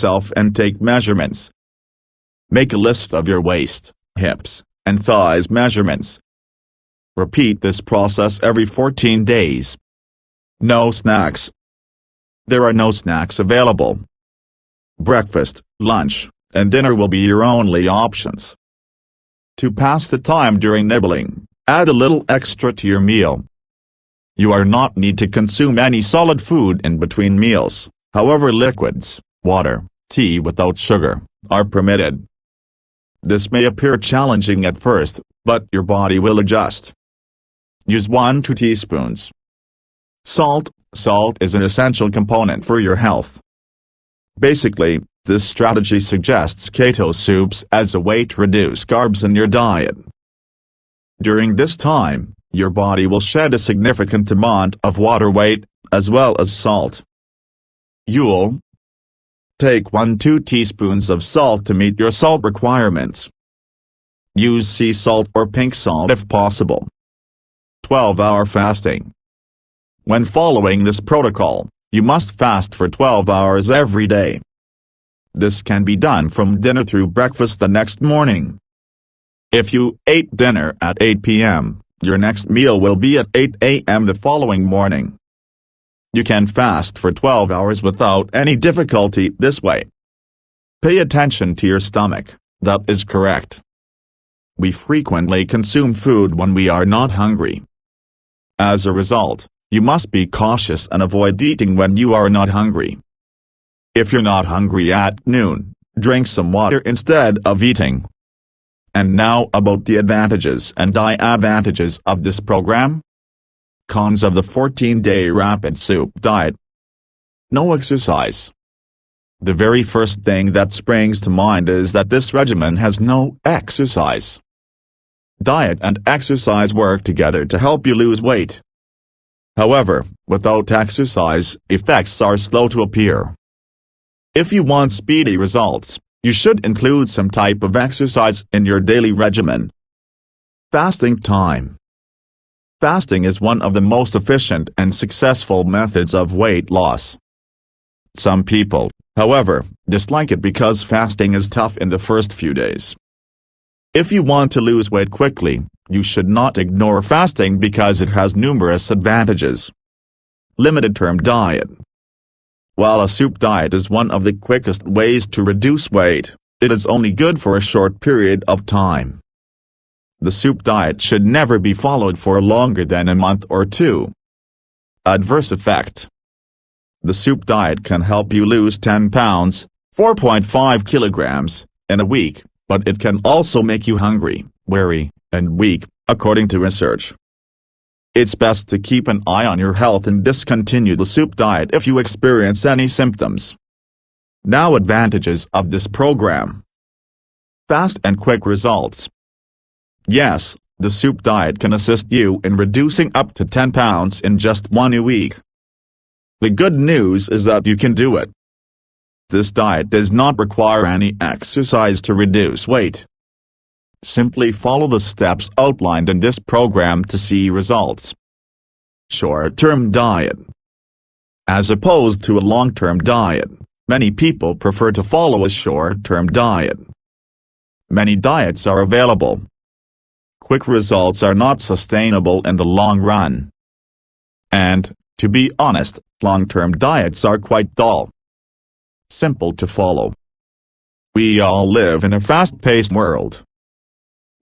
yourself and take measurements. Make a list of your waist, hips, and thighs measurements. Repeat this process every 14 days. No snacks. There are no snacks available. Breakfast, lunch, and dinner will be your only options. To pass the time during nibbling, add a little extra to your meal. You are not need to consume any solid food in between meals, however liquids, water, tea without sugar, are permitted. This may appear challenging at first, but your body will adjust. Use 1–2 teaspoons. Salt. Salt is an essential component for your health. Basically, this strategy suggests keto soups as a way to reduce carbs in your diet. During this time, your body will shed a significant amount of water weight, as well as salt. You'll take 1–2 teaspoons of salt to meet your salt requirements. Use sea salt or pink salt if possible. 12-hour fasting. When following this protocol, you must fast for 12 hours every day. This can be done from dinner through breakfast the next morning. If you ate dinner at 8 p.m., your next meal will be at 8 a.m. the following morning. You can fast for 12 hours without any difficulty this way. Pay attention to your stomach, that is correct. We frequently consume food when we are not hungry. As a result, you must be cautious and avoid eating when you are not hungry. If you're not hungry at noon, drink some water instead of eating. And now about the advantages and disadvantages of this program. Cons of the 14-day rapid soup diet. No exercise. The very first thing that springs to mind is that this regimen has no exercise. Diet and exercise work together to help you lose weight. However, without exercise, effects are slow to appear. If you want speedy results, you should include some type of exercise in your daily regimen. Fasting time. Fasting is one of the most efficient and successful methods of weight loss. Some people, however, dislike it because fasting is tough in the first few days. If you want to lose weight quickly, you should not ignore fasting because it has numerous advantages. Limited-term diet. While a soup diet is one of the quickest ways to reduce weight, it is only good for a short period of time. The soup diet should never be followed for longer than a month or two. Adverse effect. The soup diet can help you lose 10 pounds, 4.5 kilograms, in a week, but it can also make you hungry, weary, and weak, according to research. It's best to keep an eye on your health and discontinue the soup diet if you experience any symptoms. Now advantages of this program. Fast and quick results. Yes, the soup diet can assist you in reducing up to 10 pounds in just 1 week. The good news is that you can do it. This diet does not require any exercise to reduce weight. Simply follow the steps outlined in this program to see results. Short-term diet. As opposed to a long-term diet, many people prefer to follow a short-term diet. Many diets are available. Quick results are not sustainable in the long run. And, to be honest, long-term diets are quite dull. Simple to follow. We all live in a fast-paced world.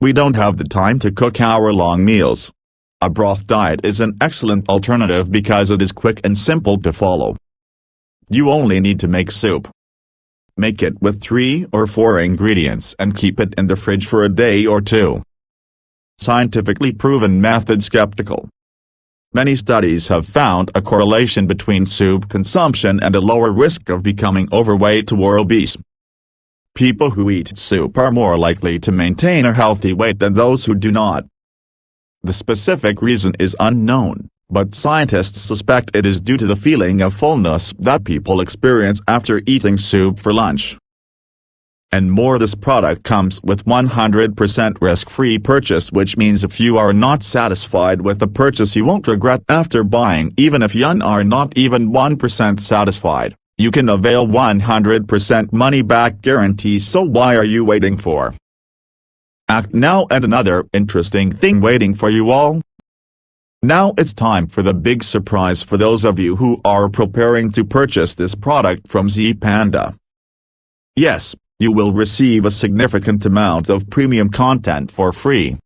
We don't have the time to cook hour-long meals. A broth diet is an excellent alternative because it is quick and simple to follow. You only need to make soup. Make it with 3 or 4 ingredients and keep it in the fridge for a day or two. Scientifically proven method skeptical. Many studies have found a correlation between soup consumption and a lower risk of becoming overweight or obese. People who eat soup are more likely to maintain a healthy weight than those who do not. The specific reason is unknown, but scientists suspect it is due to the feeling of fullness that people experience after eating soup for lunch. And more, this product comes with 100% risk-free purchase, which means if you are not satisfied with the purchase you won't regret after buying, even if you are not even 1% satisfied. You can avail 100% money-back guarantee, so why are you waiting for? Act now. And another interesting thing waiting for you all. Now it's time for the big surprise for those of you who are preparing to purchase this product from zPanda. Yes, you will receive a significant amount of premium content for free.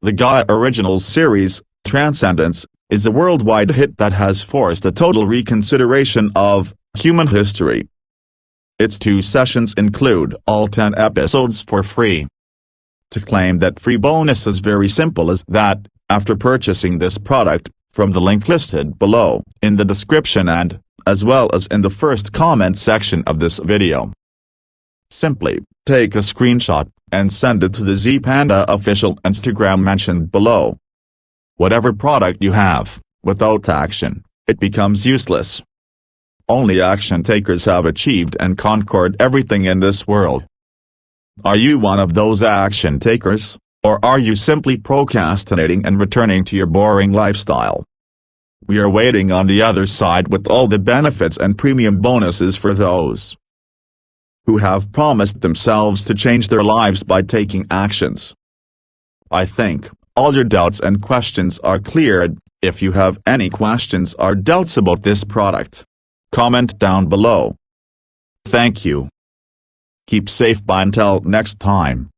The Gaia Originals series, Transcendence, is a worldwide hit that has forced a total reconsideration of human history. Its 2 sessions include all 10 episodes for free. To claim that free bonus is very simple as that, after purchasing this product, from the link listed below, in the description and, as well as in the first comment section of this video. Simply, take a screenshot, and send it to the zPanda official Instagram mentioned below. Whatever product you have, without action, it becomes useless. Only action takers have achieved and conquered everything in this world. Are you one of those action takers, or are you simply procrastinating and returning to your boring lifestyle? We are waiting on the other side with all the benefits and premium bonuses for those who have promised themselves to change their lives by taking actions. I think all your doubts and questions are cleared. If you have any questions or doubts about this product, comment down below. Thank you. Keep safe. Bye until next time.